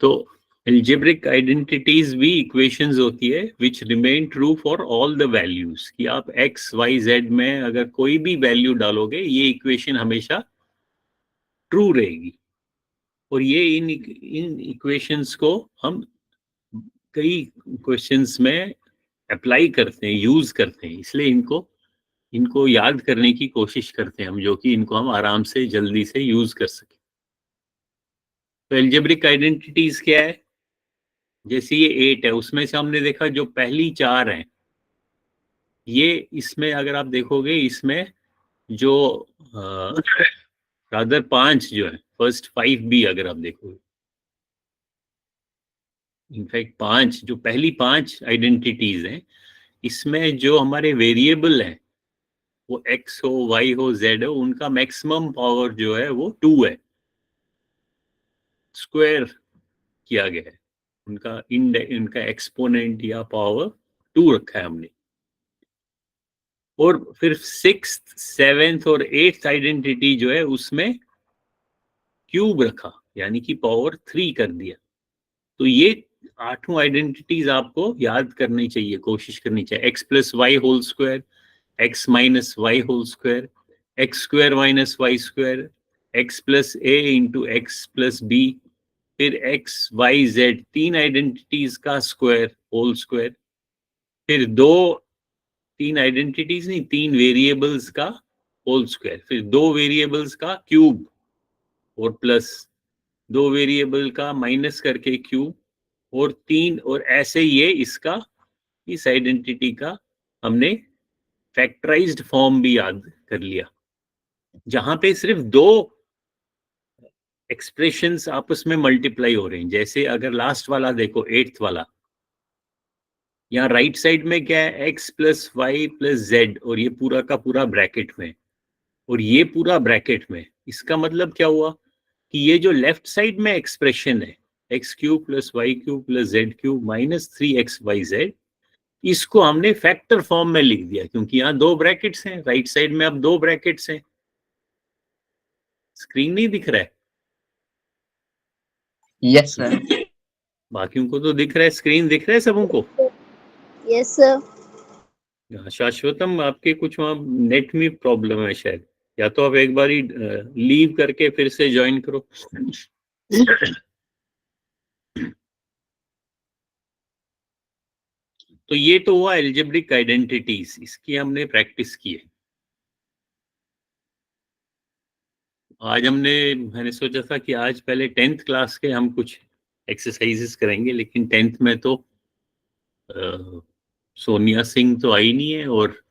तो algebraic identities भी equations होती है which remain true for all the values, कि आप एक्स वाई जेड में अगर कोई भी वैल्यू डालोगे ये इक्वेशन हमेशा ट्रू रहेगी। और ये इन इक्वेशंस को हम कई क्वेश्चंस में अप्लाई करते हैं, यूज करते हैं, इसलिए इनको याद करने की कोशिश करते हैं हम, जो कि इनको हम आराम से जल्दी से यूज कर सकें। तो एल्जेब्रिक आइडेंटिटीज क्या है? जैसे ये 8 है, उसमें से हमने देखा जो पहली 4 हैं, ये इसमें अगर आप देखोगे इसमें जो रादर 5 जो है, फर्स्ट 5 भी अगर आप देखोगे, इनफैक्ट 5 जो पहली 5 आइडेंटिटीज हैं, इसमें जो हमारे वेरिएबल हैं वो x हो, y हो, z हो, उनका मैक्सिमम पावर जो है वो 2 है, स्क्वायर किया गया है, उनका एक्सपोनेंट या पावर 2 रखा है हमने। और फिर 6th 7th और 8th आइडेंटिटी जो है उसमें क्यूब रखा, यानी कि पावर 3 कर दिया। तो ये 8 आइडेंटिटीज आपको याद करनी चाहिए, कोशिश करनी चाहिए। x plus y whole square, x minus y whole square, x square minus y square, x plus a into x plus b, फिर x y z 3 आइडेंटिटीज का स्क्वायर होल स्क्वायर, फिर 3 आइडेंटिटीज नहीं, 3 वेरिएबल्स का whole square, फिर 2 variables का cube और plus 2 variable का minus करके क्यूब और 3, और ऐसे ये इस आइडेंटिटी का हमने फैक्टराइज्ड फॉर्म भी याद कर लिया, जहां पे सिर्फ 2 एक्सप्रेशंस आपस में मल्टीप्लाई हो रहे हैं। जैसे अगर लास्ट वाला देखो, 8th वाला, यहाँ राइट साइड में क्या है, x plus y plus z, और ये पूरा का पूरा ब्रैकेट में, और ये पूरा ब्रैकेट में। इसका मतलब क्या हुआ कि ये जो लेफ्ट साइड में एक्सप्रेशन है, x cube plus y cube plus z cube minus 3xyz, इसको हमने फैक्टर फॉर्म में लिख दिया, क्योंकि यहाँ 2 ब्रैकेट्स हैं, राइट साइड में अब 2 ब्रैकेट्स हैं। स्क्रीन नहीं दिख रहा है? Yes sir. बाकियों को तो दिख रहा है, स्क्रीन दिख रहा है सबों को? Yes sir. शाश्वतम, आपके कुछ वहाँ नेट में प्रॉब्लम है शायद, या तो आप एक बार ही लीव करके फिर से ज्वाइन करो। तो ये तो हुआ एल्जेब्रिक आइडेंटिटीज, इसकी हमने प्रैक्टिस की है। आज मैंने सोचा था कि आज पहले 10th क्लास के हम कुछ एक्सरसाइजेस करेंगे, लेकिन 10th में तो सोनिया सिंह तो आई नहीं है, और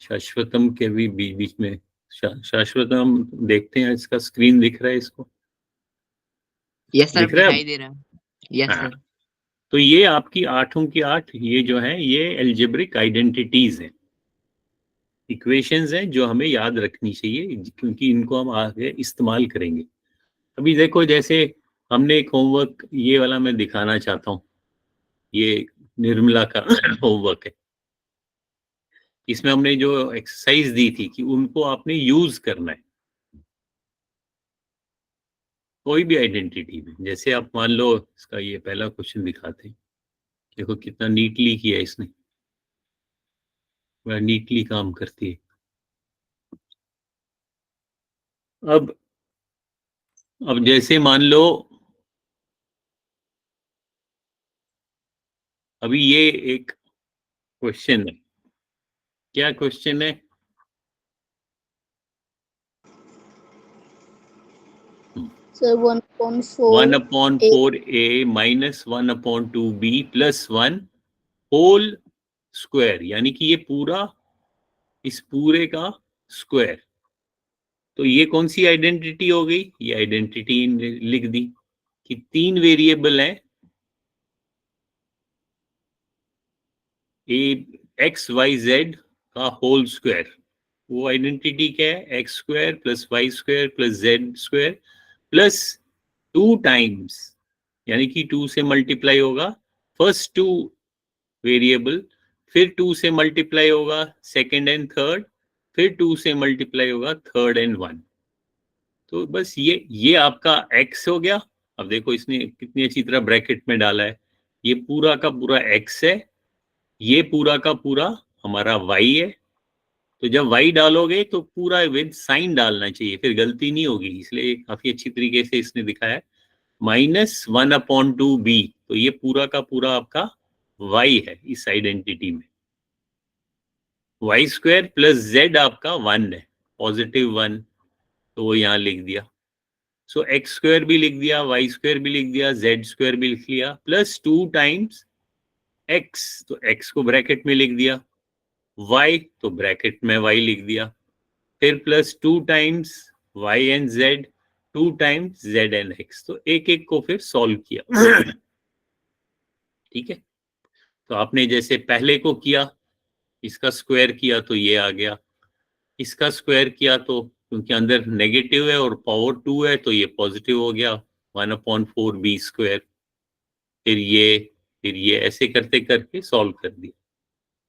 शाश्वतम के भी बीच में। शाश्वतम, देखते हैं इसका स्क्रीन दिख रहा है इसको? यस सर, दिख रहा है दिखाई दे रहा है। यस हाँ। सर। तो ये आपकी 8 की 8 ये जो है ये एल्जेब्रिक आइडेंटिटीज हैं, इक्वेशंस हैं जो हमें याद रखनी चाहिए, क्योंकि इनको हम आगे इस्तेमाल करेंगे। अभी देखो, जैसे हमने एक होमवर्क ये वाला मैं दिखाना चाहता हूँ, ये निर्मला का होमवर्क है। इसमें हमने जो एक्सरसाइज दी थी कि उनको आपने यूज करना है कोई भी आइडेंटिटी में। जैसे आप मान लो, इसका ये पहला क्वेश्चन दिखाते हैं, देखो कितना नीटली किया इसने, बड़ा नीटली काम करती है। अब जैसे मान लो, अभी ये एक क्वेश्चन है, क्या क्वेश्चन है? Sir 1/4a minus 1/2b plus 1 whole square, यानी कि ये पूरा, इस पूरे का स्क्वायर। तो ये कौन सी आइडेंटिटी हो गई? ये आइडेंटिटी लिख दी कि 3 वेरिएबल हैं, एक्स वाई जेड का होल स्क्वायर। वो आइडेंटिटी क्या है? X square plus y square plus z square plus 2 times, यानी कि 2 से मल्टीप्लाई होगा फर्स्ट 2 वेरिएबल, फिर 2 से मल्टीप्लाई होगा सेकंड एंड थर्ड, फिर 2 से मल्टीप्लाई होगा थर्ड एंड 1। तो बस ये आपका x हो गया, अब देखो इसने कितनी अच्छी तरह ब्रैकेट में डाला है, ये पूरा का पूरा x है, ये पूरा का पूरा हमारा y है। तो जब y डालोगे तो पूरा विद साइन डालना चाहिए, फिर गलती नहीं होगी, इसलिए काफी अच्छी तरीके से इसने दिखाया है। -1/2b, तो ये पूरा का पूरा आपका y है इस आइडेंटिटी में। y² + z आपका 1 है, +1, तो वो यहाँ लिख दिया। सो x² भी लिख दिया, y² भी लिख दिया, z² भी लिख लिया, +2 टाइम्स x, तो x को ब्रैकेट में लिख दिया, y तो ब्रैकेट में y लिख दिया, फिर +2 times y and z, 2 times z and x, तो एक एक को फिर सॉल्व किया। ठीक है, तो आपने जैसे पहले को किया, इसका स्क्वायर किया तो ये आ गया, इसका स्क्वायर किया तो क्योंकि अंदर नेगेटिव है और पावर 2 है तो ये पॉजिटिव हो गया, 1/4b²। फिर ये ऐसे करते करके सॉल्व कर दिया।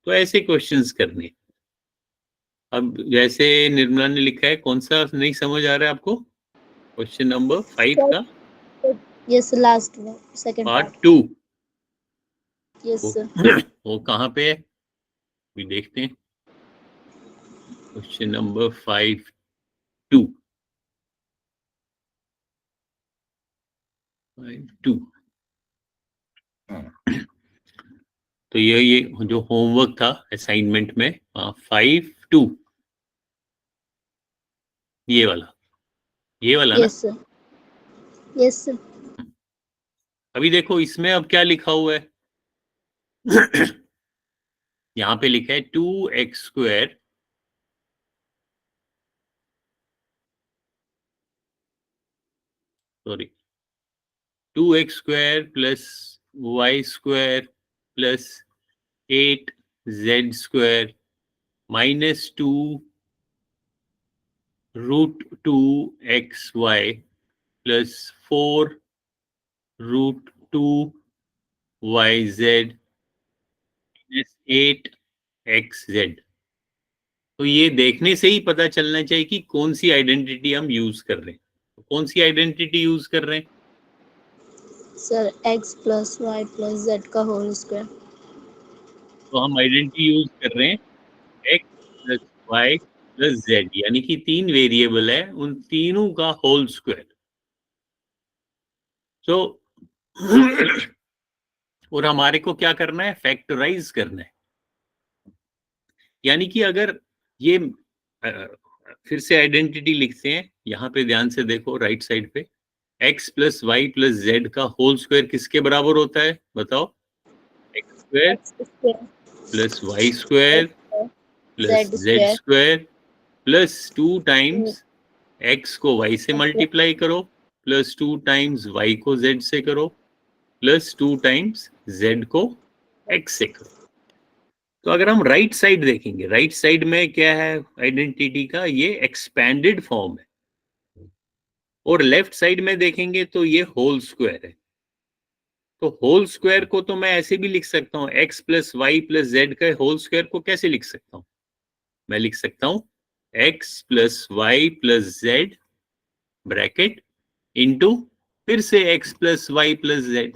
तो ऐसे क्वेश्चंस करने। अब जैसे निर्मला ने लिखा है, कौन सा नहीं समझ आ रहा है आपको? क्वेश्चन नंबर 5 का Yes, last one, second part part. 2। Yes, sir. वो कहाँ पे है भी देखते हैं। Question number 5(2). तो ये जो होमवर्क था असाइनमेंट में 5(2), ये वाला ना? Yes, sir. Yes, sir. अभी देखो इसमें अब क्या लिखा हुआ है। यहाँ पे लिखा है 2x², sorry 2x² + y² + 8z² -2 √2xy + 4 √2yz -8xz। तो ये देखने से ही पता चलना चाहिए कि कौन सी आइडेंटिटी हम यूज कर रहे हैं। तो कौन सी आइडेंटिटी यूज कर रहे हैं? Sir, x + y + z का होल स्क्वायर. तो हम आइडेंटिटी यूज कर रहे हैं x + y + z, यानी कि 3 वेरिएबल है, उन तीनों का होल स्क्वायर। तो और हमारे को क्या करना है? फैक्टराइज करना है। यानी कि अगर ये फिर से आइडेंटिटी लिखते हैं, यहाँ पे ध्यान से देखो राइट साइड पे, x + y + z का होल स्क्वायर किसके बराबर होता है बताओ? x² + y² + z² +2 times x को y से मल्टीप्लाई करो, +2 टाइम्स y को z से करो, +2 टाइम्स z को x से करो। तो अगर हम राइट साइड देखेंगे, राइट साइड में क्या है आइडेंटिटी का? ये एक्सपैंडेड फॉर्म है। और लेफ्ट साइड में देखेंगे तो ये होल स्क्वायर है। तो होल स्क्वायर को तो मैं ऐसे भी लिख सकता हूँ, x + y + z का होल स्क्वायर को कैसे लिख सकता हूँ? मैं लिख सकता हूँ x + y + z bracket into फिर से x + y + z,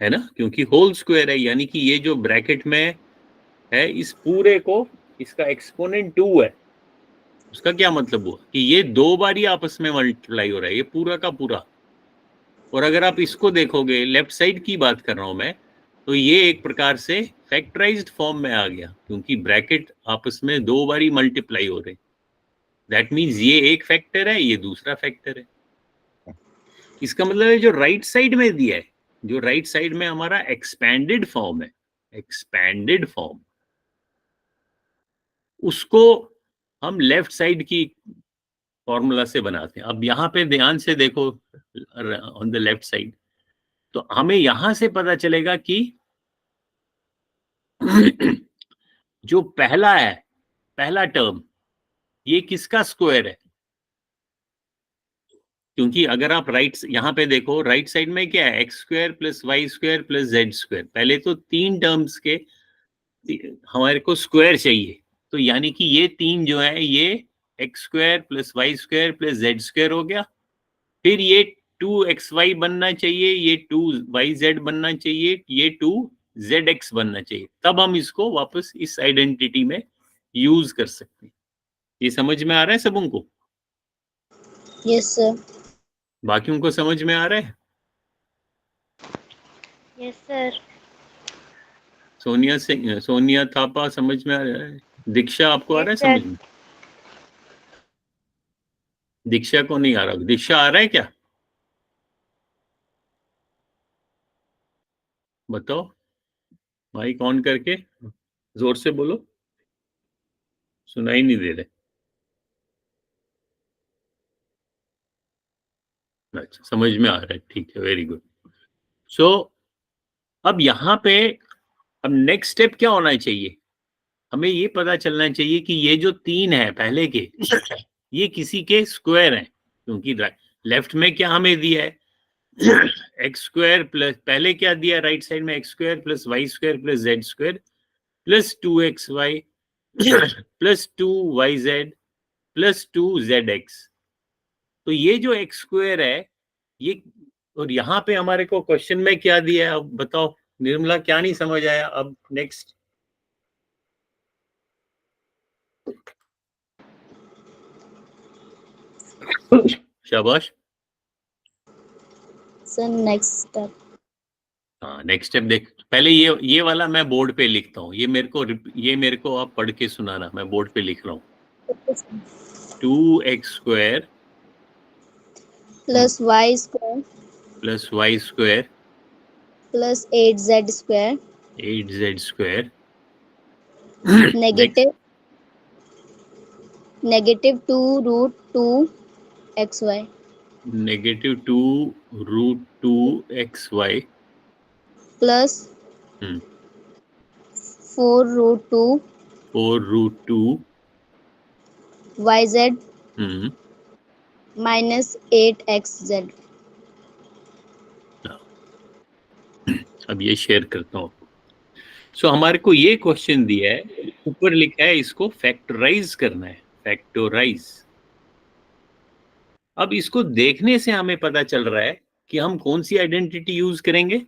है ना? क्योंकि होल स्क्वायर है, यानी कि ये जो ब्रैकेट में है इस पूरे को, इसका एक्सपोनेंट 2 है। उसका क्या मतलब हुआ कि ये 2 बार ही आपस में मल्टीप्लाई हो रहा है, ये पूरा का पूरा। और अगर आप इसको देखोगे, लेफ्ट साइड की बात कर रहा हूं मैं, तो ये एक प्रकार से फैक्टराइज्ड फॉर्म में आ गया, क्योंकि ब्रैकेट आपस में 2 बार ही मल्टीप्लाई हो रहे। दैट मीन्स ये एक फैक्टर है, ये दूसरा फैक्टर है। इसका मतलब है जो राइट साइड में दिया है, जो राइट साइड में हमारा एक्सपैंडेड फॉर्म है, एक्सपैंडेड फॉर्म, उसको हम लेफ्ट साइड की फॉर्मूला से बनाते हैं। अब यहाँ पे ध्यान से देखो ऑन द लेफ्ट साइड, तो हमें यहां से पता चलेगा कि जो पहला है, पहला टर्म, ये किसका स्क्वायर है? क्योंकि अगर आप यहाँ पे देखो राइट साइड में क्या है, x² + y² + z²। पहले तो 3 टर्म्स के हमारे को स्क्वायर चाहिए, तो यानी कि ये 3 जो है ये x² + y² + z² हो गया, फिर ये 2xy बनना चाहिए, ये 2yz बनना चाहिए, ये 2zx बनना चाहिए, तब हम इसको वापस इस आइडेंटिटी में यूज कर सकते हैं। ये समझ में आ रहा है सबों को? Yes sir. बाकियों को समझ में आ रहा है? Yes sir. सोनिया थापा समझ में आ रहा है? दीक्षा आपको आ रहा है Yes, sir. समझ में? दीक्षा को नहीं आ रहा। दीक्षा आ रहा है क्या? बताओ, माइक ऑन करके जोर से बोलो, सुनाई नहीं दे रहे। अच्छा, समझ में आ रहा है, ठीक है, वेरी गुड। सो अब यहाँ पे अब नेक्स्ट स्टेप क्या होना चाहिए? हमें ये पता चलना चाहिए कि ये जो 3 है पहले के ये किसी के स्क्वायर हैं, क्योंकि लेफ्ट में क्या हमें दिया है एक्स स्क्वायर प्लस, पहले क्या दिया राइट साइड में, x square plus y square plus z square plus 2xy plus 2yz plus 2zx। तो ये जो एक्स स्क्वायर है ये, और यहाँ पे हमारे को क्वेश्चन में क्या दिया है, अब बताओ निर्मला, क्या नहीं समझ आया? अब नेक्स्ट शाबाश। Sir next step. हाँ, नेक्स्ट स्टेप देख, पहले ये वाला मैं बोर्ड पे लिखता हूँ, ये मेरे को आप पढ़ के सुनाना, मैं बोर्ड पे लिख रहा हूँ। 2x square plus y square plus y square plus 8z square 8z square negative 2 root 2 xy negative 2 root 2 xy plus 4 root 2 4 root 2 yz minus 8xz। अब ये शेयर करता हूँ। सो हमारे को ये क्वेश्चन दिया है, ऊपर लिखा है इसको फैक्टराइज करना है, फैक्टराइज। अब इसको देखने से हमें पता चल रहा है कि हम कौन सी आइडेंटिटी यूज करेंगे।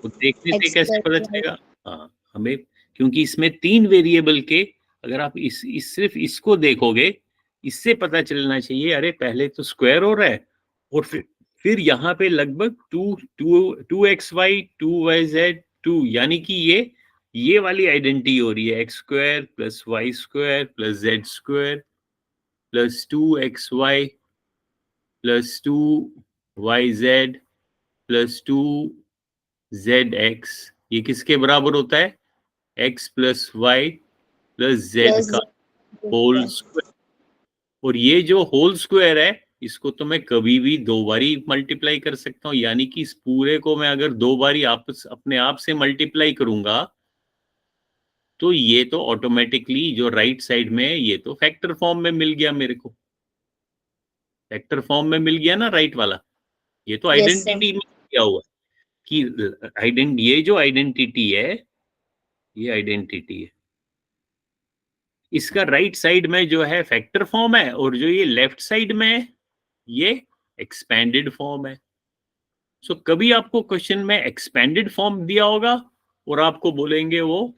तो देखने से कैसे पता चलेगा? हाँ, हमें, क्योंकि इसमें 3 वेरिएबल के, अगर आप इस सिर्फ इसको देखोगे, इससे पता चलना चाहिए अरे पहले तो स्क्वायर हो रहा है, और फिर यहाँ पे लगभग 2xy 2yz 2, यानी कि ये वाली आइडेंटिटी हो रही है, x square plus y square plus z square plus 2xy plus 2yz plus 2zx। ये किसके बराबर होता है? x plus y plus z का होल स्क्वायर। और ये जो होल स्क्वायर है इसको तो मैं कभी भी 2 बारी मल्टीप्लाई कर सकता हूँ, यानी कि इस पूरे को मैं अगर 2 बारी अपने आप से मल्टीप्लाई करूंगा तो ये तो ऑटोमेटिकली जो राइट साइड में है ये तो फैक्टर फॉर्म में मिल गया मेरे को, फैक्टर फॉर्म में मिल गया ना राइट वाला। ये तो आइडेंटिटी में क्या हुआ कि ये जो आइडेंटिटी है, ये आइडेंटिटी है, इसका राइट साइड में जो है फैक्टर फॉर्म है, और जो ये लेफ्ट साइड में है ये एक्सपेंडेड फॉर्म है। सो कभी आपको क्वेश्चन में एक्सपेंडेड फॉर्म दिया होगा और आपको बोलेंगे वो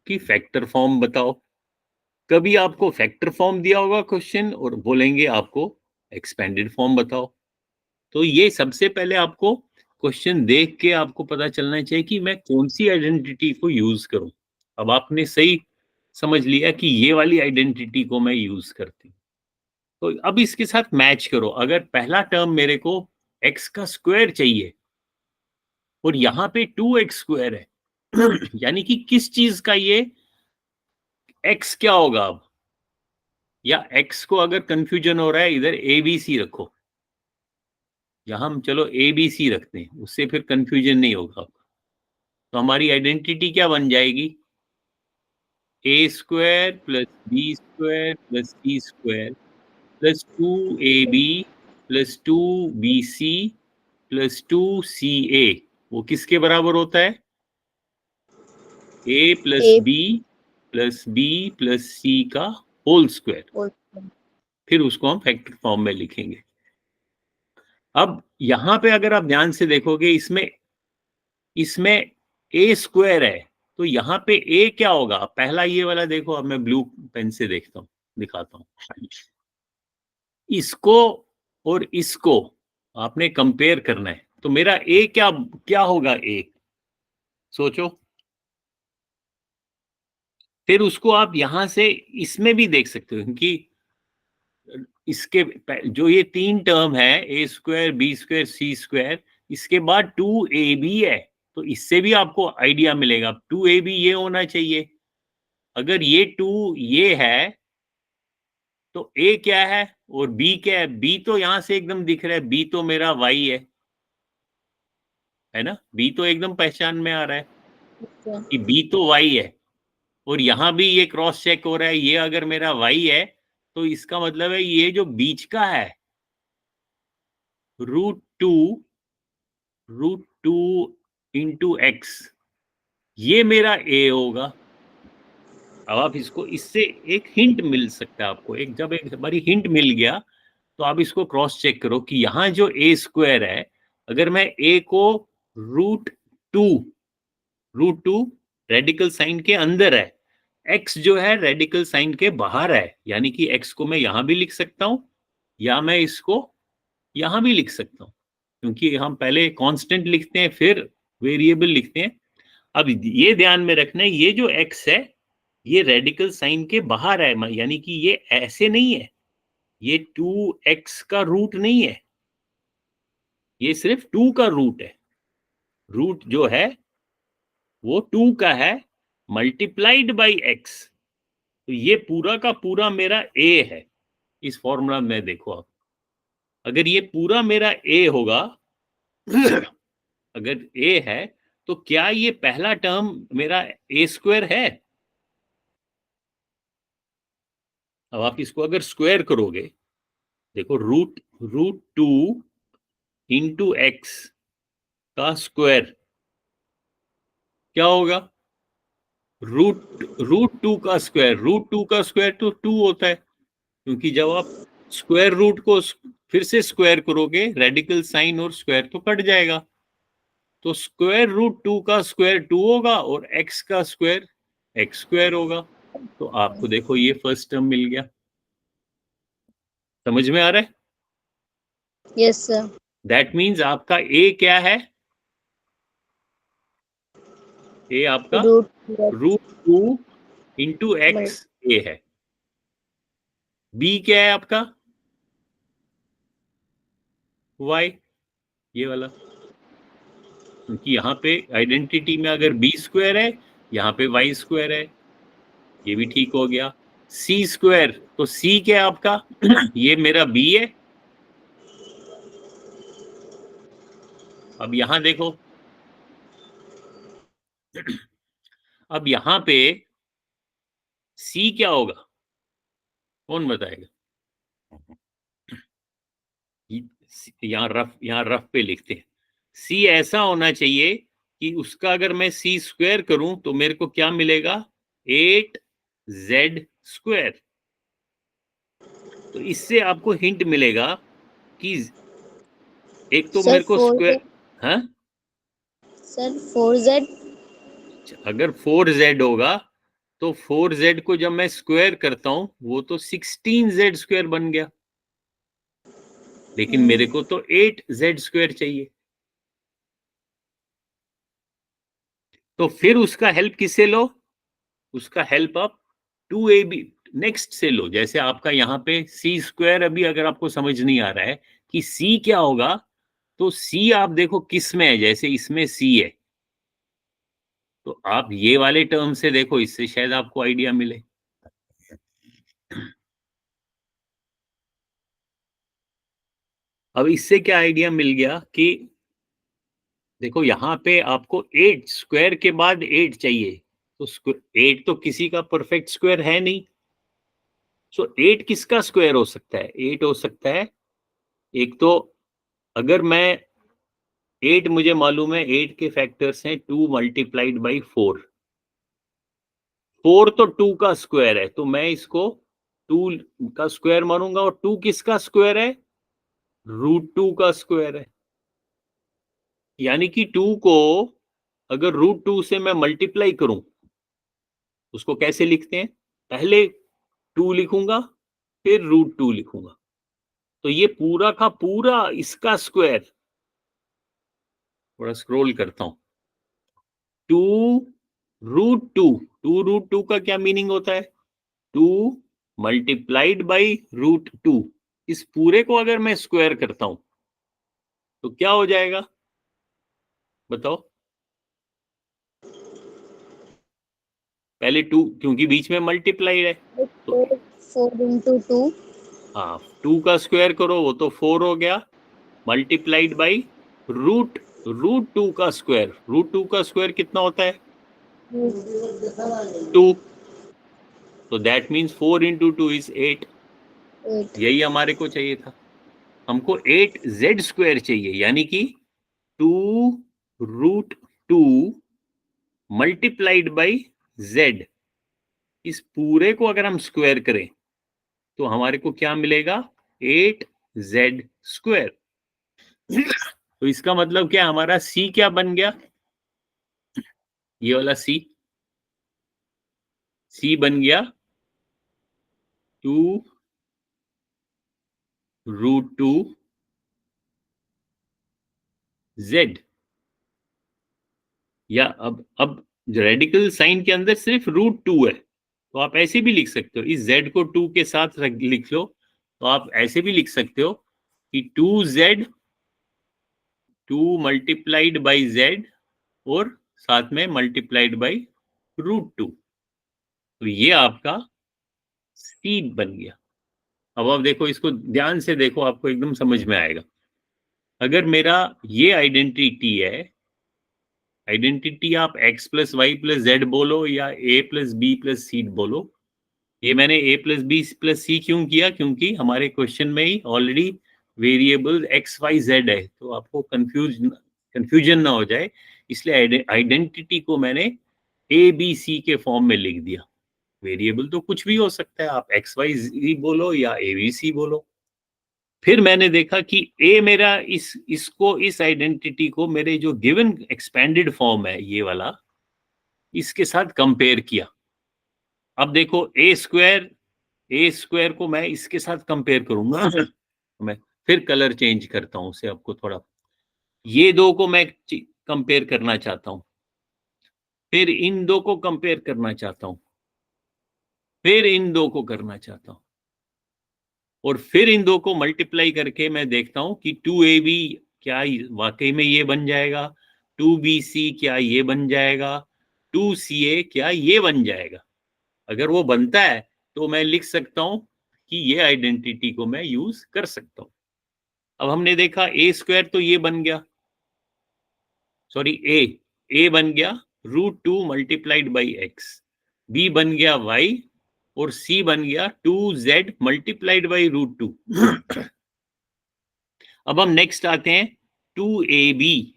कि फैक्टर फॉर्म बताओ, कभी आपको फैक्टर फॉर्म दिया होगा क्वेश्चन और बोलेंगे आपको एक्सपेंडेड फॉर्म बताओ। तो ये सबसे पहले आपको क्वेश्चन देख के आपको पता चलना चाहिए कि मैं कौन सी आइडेंटिटी को यूज करूं। अब आपने सही समझ लिया कि ये वाली आइडेंटिटी को मैं यूज करती हूँ। तो अब इसके साथ मैच करो, अगर पहला टर्म मेरे को x का स्क्वायर चाहिए और यहाँ पे 2x स्क्वायर है यानी कि किस चीज का ये x क्या होगा अब, या x को अगर कंफ्यूजन हो रहा है इधर ABC रखो, यहां हम चलो ABC रखते हैं, उससे फिर कंफ्यूजन नहीं होगा। तो हमारी आइडेंटिटी क्या बन जाएगी? a square plus b square plus c square plus 2ab plus 2bc plus 2ca। वो किसके बराबर होता है? a plus b plus b plus c का होल स्क्वायर। फिर उसको हम फैक्टर फॉर्म में लिखेंगे। अब यहां पे अगर आप ध्यान से देखोगे, इसमें ए स्क्वायर है, तो यहाँ पे ए क्या होगा? पहला ये वाला देखो, अब मैं ब्लू पेन से दिखाता हूं। इसको और इसको आपने कंपेयर करना है, तो मेरा ए क्या क्या होगा? ए सोचो। फिर उसको आप यहां से इसमें भी देख सकते हो, क्योंकि इसके जो ये 3 टर्म है, ए स्क्वायर, बी स्क्वायर, सी स्क्वायर, इसके बाद 2ab है, तो इससे भी आपको आइडिया मिलेगा। 2ab ये होना चाहिए। अगर ये 2 ये है, तो ए क्या है और बी क्या है? बी तो यहां से एकदम दिख रहा है, बी तो मेरा वाई है ना? बी तो एकदम पहचान में आ रहा है अच्छा, कि बी तो वाई है, और यहां भी ये क्रॉस चेक हो रहा है, ये अगर मेरा वाई है, तो इसका मतलब है ये जो बीच का है, √2 इंटू एक्स, ये मेरा ए होगा। अब आप इसको, इससे एक हिंट मिल सकता है आपको, जब एक बारी हिंट मिल गया, तो आप इसको क्रॉस चेक करो कि यहां जो ए स्क्वायर है, अगर मैं ए को √2 रेडिकल साइन के अंदर है, एक्स जो है रेडिकल साइन के बाहर है, यानी कि एक्स को मैं यहां भी लिख सकता हूं, या मैं इसको यहां भी लिख सकता हूं, क्योंकि हम पहले कांस्टेंट लिखते हैं फिर वेरिएबल लिखते हैं। अब ये ध्यान में रखना है, ये जो एक्स है ये रेडिकल साइन के बाहर है, यानी कि ये ऐसे नहीं है, ये 2x का रूट नहीं है, ये सिर्फ 2 का रूट है। रूट जो है वो 2 का है मल्टीप्लाइड बाई x, तो ये पूरा का पूरा मेरा a है। इस फॉर्मूला में देखो आप, अगर ये पूरा मेरा a होगा अगर a है, तो क्या ये पहला टर्म मेरा a स्क्वायर है? अब आप इसको अगर स्क्वायर करोगे, देखो √2 इंटू एक्स का स्क्वायर क्या होगा? √2 का स्क्वायर तो 2 होता है, क्योंकि जब आप स्क्वायर रूट को फिर से स्क्वायर करोगे, रेडिकल साइन और स्क्वायर तो कट जाएगा, तो √2 का स्क्वायर 2 होगा और एक्स का स्क्वायर एक्स स्क्वायर होगा। तो आपको देखो ये फर्स्ट टर्म मिल गया। समझ में आ रहा है? Yes sir. दैट मीन्स आपका ए क्या है? ए आपका √2 इंटू एक्स ए है। बी क्या है आपका? वाई, ये वाला, क्योंकि यहाँ पे आइडेंटिटी में अगर बी स्क्वायर है, यहाँ पे वाई स्क्वायर है, ये भी ठीक हो गया। सी स्क्वायर, तो सी क्या है आपका? ये मेरा बी है। अब यहां देखो, अब यहां पे सी क्या होगा? कौन बताएगा? यहाँ रफ पे लिखते हैं, सी ऐसा होना चाहिए कि उसका अगर मैं सी स्क्वायर करूं तो मेरे को क्या मिलेगा? 8z²। तो इससे आपको हिंट मिलेगा कि एक तो मेरे को स्क्वायर, हाँ सर 4z। अगर 4z होगा, तो 4z को जब मैं स्क्वायर करता हूं, वो तो 16z² बन गया, लेकिन मेरे को तो 8z² चाहिए। तो फिर उसका हेल्प किससे लो? उसका हेल्प आप 2ab नेक्स्ट से लो। जैसे आपका यहाँ पे सी स्क्वायर, अभी अगर आपको समझ नहीं आ रहा है कि सी क्या होगा, तो सी आप देखो किस में है, जैसे इसमें सी है, तो आप ये वाले टर्म से देखो, इससे शायद आपको आइडिया मिले। अब इससे क्या आइडिया मिल गया कि देखो यहाँ पे आपको 8 स्क्वायर के बाद 8 चाहिए, तो 8 तो किसी का परफेक्ट स्क्वायर है नहीं, सो 8 किसका स्क्वायर हो सकता है? 8 हो सकता है, एक तो अगर मैं 8 मुझे मालूम है, 8 के फैक्टर्स हैं 2 मल्टीप्लाइड बाई 4, 4 तो 2 का स्क्वायर है, तो मैं इसको 2 का स्क्वायर मानूंगा, और 2 किसका स्क्वायर है? √2 का स्क्वायर है, यानी कि 2 को अगर √2 से मैं मल्टीप्लाई करूं, उसको कैसे लिखते हैं? पहले 2 लिखूंगा, फिर √2 लिखूंगा। तो ये पूरा का पूरा इसका स्क्वायर, थोड़ा स्क्रॉल करता हूं, 2√2 का क्या मीनिंग होता है? 2 मल्टीप्लाइड बाई √2। इस पूरे को अगर मैं स्क्वायर करता हूं तो क्या हो जाएगा, बताओ? पहले 2, क्योंकि बीच में मल्टीप्लाइड है, तो 4 into 2. हाँ, 2 का स्क्वायर करो, वो तो 4 हो गया, मल्टीप्लाइड बाई √2 का स्क्वायर। √2 का स्क्वायर कितना होता है? 2। तो दैट मीन्स 4 into 2 is 8। 8. यही हमारे को चाहिए था, हमको 8z स्क्वायर चाहिए, यानी कि 2√2 मल्टीप्लाइड बाई z। इस पूरे को अगर हम स्क्वायर करें तो हमारे को क्या मिलेगा? 8z square. तो इसका मतलब क्या, हमारा c क्या बन गया? ये वाला c बन गया 2√2 z। या अब रेडिकल साइन के अंदर सिर्फ √2 है, तो आप ऐसे भी लिख सकते हो, इस z को 2 के साथ लिख लो, तो आप ऐसे भी लिख सकते हो कि 2z 2 मल्टीप्लाइड बाई z और साथ में मल्टीप्लाइड बाई √2। तो ये आपका c बन गया। अब आप देखो, इसको ध्यान से देखो, आपको एकदम समझ में आएगा। अगर मेरा ये आइडेंटिटी है, आइडेंटिटी आप x plus y plus z बोलो या a plus b plus c बोलो, ये मैंने a plus b plus c क्यों किया? क्योंकि हमारे क्वेश्चन में ही already variable x y z है, तो आपको कंफ्यूजन ना हो जाए, इसलिए आइडेंटिटी को मैंने a b c के फॉर्म में लिख दिया। वेरिएबल तो कुछ भी हो सकता है, आप x y z बोलो या a b c बोलो। फिर मैंने देखा कि a मेरा इस आइडेंटिटी को मेरे जो गिवन एक्सपेंडेड फॉर्म है ये वाला, इसके साथ कंपेयर किया। अब देखो a स्क्वायर को मैं इसके साथ कंपेयर करूंगा। मैं फिर कलर चेंज करता हूं उसे, आपको थोड़ा, ये दो को मैं कंपेयर करना चाहता हूं, फिर इन दो को कंपेयर करना चाहता हूं, फिर इन दो को करना चाहता हूं, और फिर इन दो को मल्टीप्लाई करके मैं देखता हूं कि 2ab क्या वाकई में ये बन जाएगा, 2bc क्या ये बन जाएगा, 2ca क्या ये बन जाएगा। अगर वो बनता है तो मैं लिख सकता हूं कि ये आइडेंटिटी को मैं यूज कर सकता हूं। अब हमने देखा a स्क्वायर तो ये बन गया, सॉरी a बन गया √2 मल्टीप्लाइड बाई x, b बन गया y, और c बन गया 2z मल्टीप्लाइड बाई √2। अब हम नेक्स्ट आते हैं 2ab,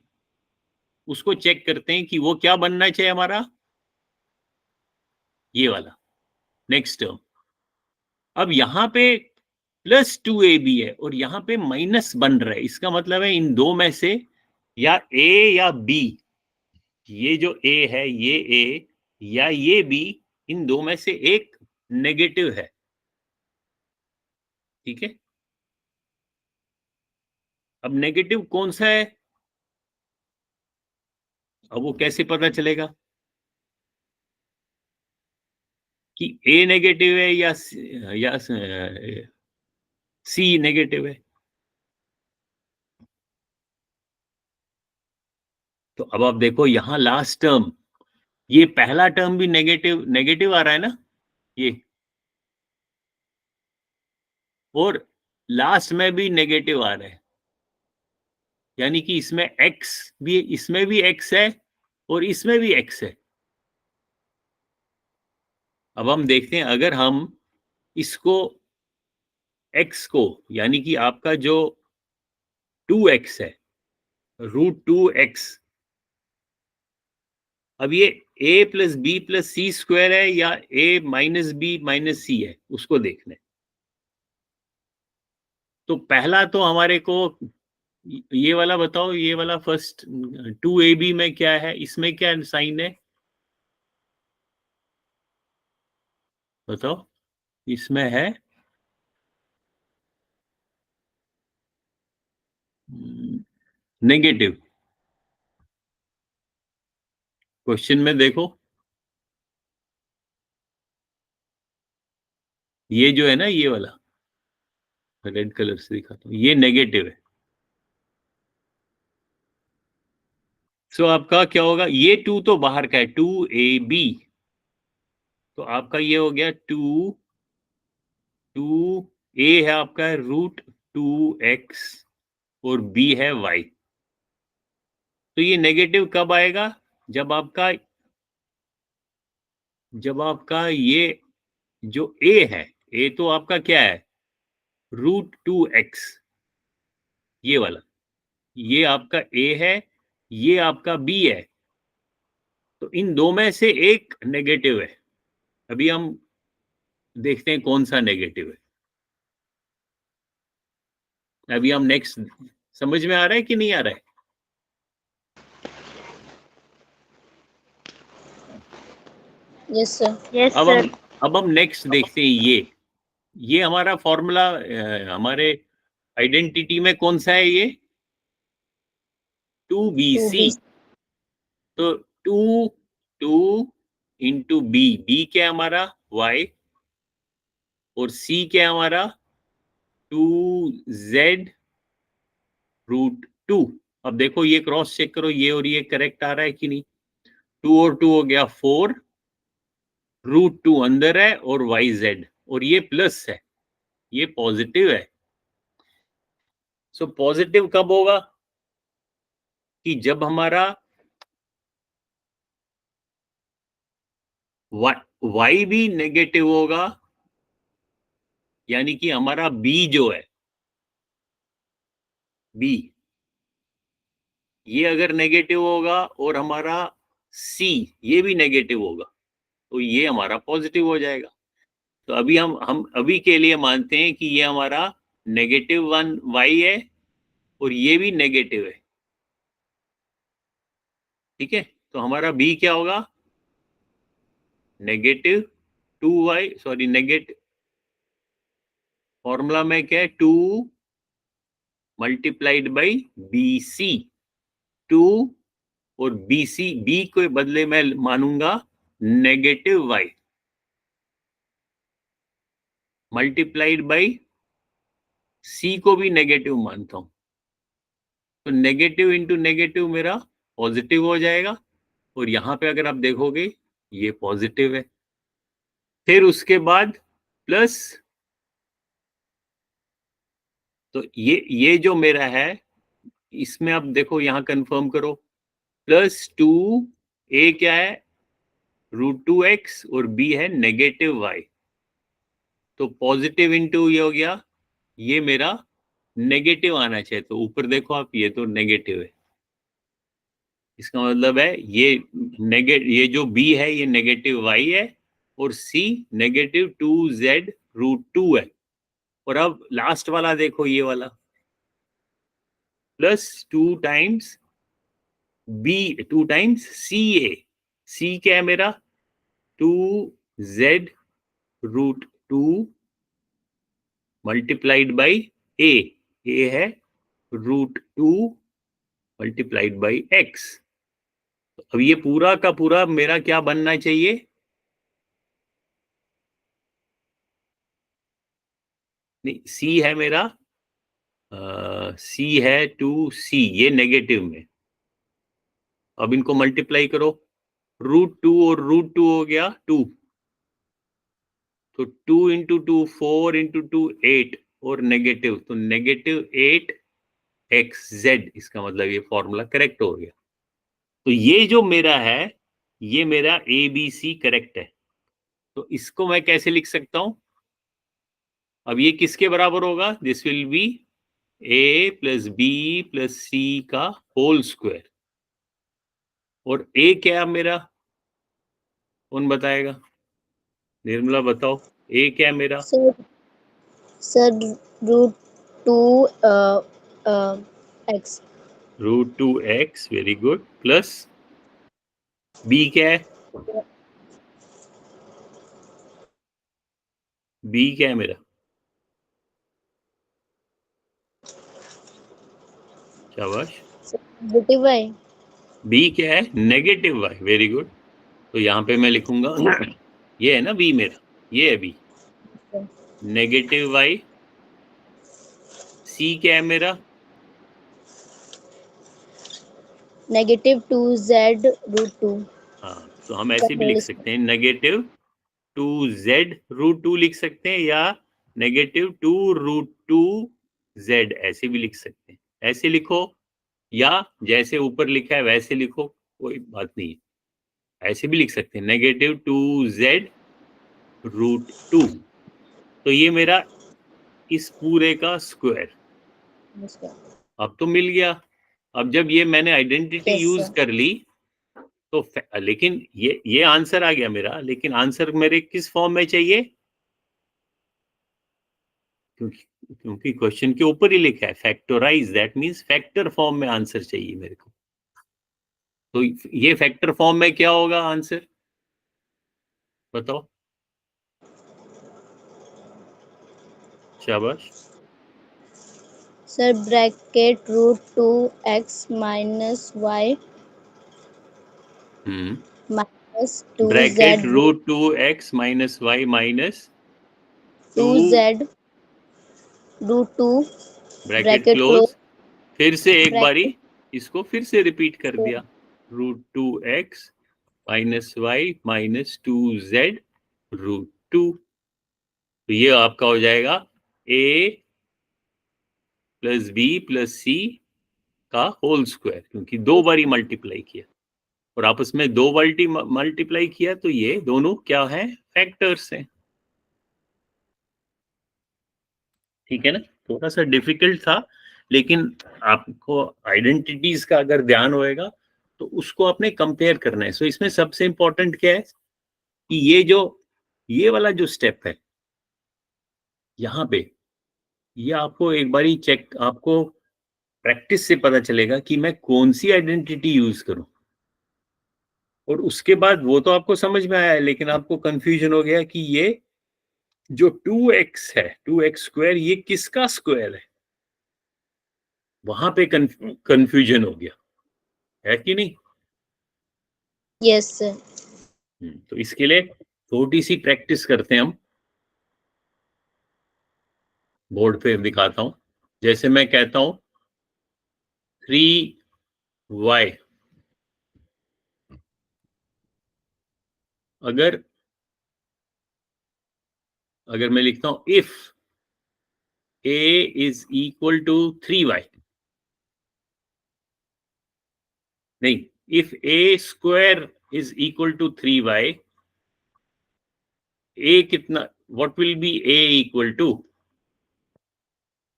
उसको चेक करते हैं कि वो क्या बनना चाहिए हमारा, ये वाला नेक्स्ट टर्म। अब यहां पे प्लस 2ab है और यहां पे माइनस बन रहा है, इसका मतलब है इन दो में से या a या b, ये जो a है ये a या ये b, इन दो में से एक नेगेटिव है। ठीक है, अब नेगेटिव कौन सा है, अब वो कैसे पता चलेगा कि a नेगेटिव है या c नेगेटिव है? तो अब आप देखो यहां लास्ट टर्म, ये पहला टर्म भी नेगेटिव नेगेटिव आ रहा है ना ये, और लास्ट में भी नेगेटिव आ रहा है, यानी कि इसमें x भी, इसमें भी x है और इसमें भी x है। अब हम देखते हैं, अगर हम इसको x को, यानी कि आपका जो 2x है, √2x, अब ये a plus b plus c square है या a minus b minus c है, उसको देखना है। तो पहला तो हमारे को ये वाला बताओ, ये वाला फर्स्ट 2AB में क्या है, इसमें क्या साइन है बताओ, इसमें है नेगेटिव। क्वेश्चन में देखो, ये जो है ना, ये वाला रेड कलर से दिखाता हूं, ये नेगेटिव है। सो आपका क्या होगा, ये 2 तो बाहर का है, 2AB, तो आपका ये हो गया 2A है आपका √2x और B है y। तो ये नेगेटिव कब आएगा, जब आपका ये जो A है, A तो आपका क्या है √2x, ये वाला, ये आपका A है, ये आपका B है, तो इन दो में से एक नेगेटिव है। अभी हम देखते हैं कौन सा नेगेटिव है। अभी हम नेक्स्ट, समझ में आ रहा है कि नहीं आ रहा है? Yes sir. यस अब सर। हम नेक्स्ट देखते हैं, ये हमारा फॉर्मूला हमारे आइडेंटिटी में कौन सा है, ये 2BC। तो 2 इंटू बी क्या है हमारा y, और C क्या है हमारा 2z√2। अब देखो ये क्रॉस चेक करो, ये और ये करेक्ट आ रहा है कि नहीं। 2 और 2 हो गया 4, √2 अंदर है और yz, और ये प्लस है, ये पॉजिटिव है। सो पॉजिटिव कब होगा, कि जब हमारा y भी नेगेटिव होगा, यानी कि हमारा b जो है, b ये अगर नेगेटिव होगा और हमारा c ये भी नेगेटिव होगा, तो ये हमारा पॉजिटिव हो जाएगा। तो अभी हम अभी के लिए मानते हैं कि ये हमारा -1 y है और ये भी नेगेटिव है, ठीक है। तो हमारा b क्या होगा, -2y, सॉरी नेगेटिव, फॉर्मूला में क्या है 2 मल्टीप्लाइड बाई BC, 2 और BC, B के बदले में मानूंगा -y मल्टीप्लाइड बाई C को भी नेगेटिव मानता हूं, तो नेगेटिव इंटू नेगेटिव मेरा पॉजिटिव हो जाएगा, और यहां पे अगर आप देखोगे ये पॉजिटिव है। फिर उसके बाद प्लस, तो ये जो मेरा है, इसमें आप देखो यहां कंफर्म करो, +2A क्या है √2x और B है -y, तो पॉजिटिव इंटू ये हो गया, ये मेरा नेगेटिव आना चाहिए, तो ऊपर देखो आप, ये तो नेगेटिव है। इसका मतलब है ये जो B है ये -y है, और C -2z√2 है। और अब लास्ट वाला देखो, ये वाला +2 टाइम्स CA, C क्या है मेरा 2z√2 मल्टीप्लाइड बाई A है √2 मल्टीप्लाइड बाई x। अब ये पूरा का पूरा मेरा क्या बनना चाहिए, नहीं C है मेरा, C है 2C, ये नेगेटिव में। अब इनको मल्टीप्लाई करो, √2 और √2 हो गया 2, तो 2 इंटू 2 4 इंटू 2 8 और नेगेटिव, तो -8xz, इसका मतलब ये फॉर्मूला करेक्ट हो गया। तो ये जो मेरा है, ये मेरा ABC करेक्ट है। तो इसको मैं कैसे लिख सकता हूं, अब ये किसके बराबर होगा, this will be A + B + C का होल स्क्वायर। और A क्या मेरा, कौन बताएगा, निर्मला बताओ, A क्या मेरा, sir √2 x √2x, very good, plus b क्या है? b क्या है मेरा? शाबाश। negative y b क्या है? Negative y, very good. तो यहाँ पे मैं लिखूंगा ये है ना b मेरा, ये है b, नेगेटिव y। c क्या है मेरा? negative 2z √2 हाँ, तो हम ऐसे भी लिख सकते हैं, -2z√2 लिख सकते हैं, या -2√2z ऐसे भी लिख सकते हैं। ऐसे लिखो या जैसे ऊपर लिखा है वैसे लिखो, कोई बात नहीं है, ऐसे भी लिख सकते हैं, -2z√2। तो ये मेरा इस पूरे का स्क्वायर अब तो मिल गया। अब जब ये मैंने आइडेंटिटी Yes, यूज sir. कर ली तो लेकिन ये आंसर आ गया मेरा, लेकिन आंसर मेरे किस फॉर्म में चाहिए? क्योंकि क्वेश्चन के ऊपर ही लिखा है factorise, that means factor form में आंसर चाहिए मेरे को। तो ये फैक्टर फॉर्म में क्या होगा आंसर, बताओ? शाबाश। Sir, bracket √2x minus y minus 2z bracket √2x minus y minus 2z √2 bracket bracket close. close फिर से एक bracket बारी इसको फिर से रिपीट कर दिया, √2x minus y minus 2z√2। तो ये आपका हो जाएगा a plus b plus c का होल स्क्वायर, क्योंकि दो बारी मल्टीप्लाई किया और आपस में दो बाल्टी मल्टीप्लाई किया, तो ये दोनों क्या है? फैक्टर्स हैं। ठीक है ना? थोड़ा सा डिफिकल्ट था, लेकिन आपको आइडेंटिटीज का अगर ध्यान होएगा तो उसको आपने कंपेयर करना है। सो इसमें सबसे इंपॉर्टेंट क्या है कि ये वाला जो स्टेप है यहाँ पे, ये आपको एक बारी चेक, आपको प्रैक्टिस से पता चलेगा कि मैं कौन सी आइडेंटिटी यूज करूं। और उसके बाद वो तो आपको समझ में आया है, लेकिन आपको कंफ्यूजन हो गया कि ये जो 2x है, 2x², ये किसका स्क्वायर है? वहां पे कंफ्यूजन हो गया है कि नहीं? yes sir. तो इसके लिए थोड़ी सी प्रैक्टिस करते हैं हम। बोर्ड पे दिखाता हूं। जैसे मैं कहता हूं 3y, अगर मैं लिखता हूं if a is equal to 3y, नहीं, if a² is equal to 3y, a कितना, what will be a equal to?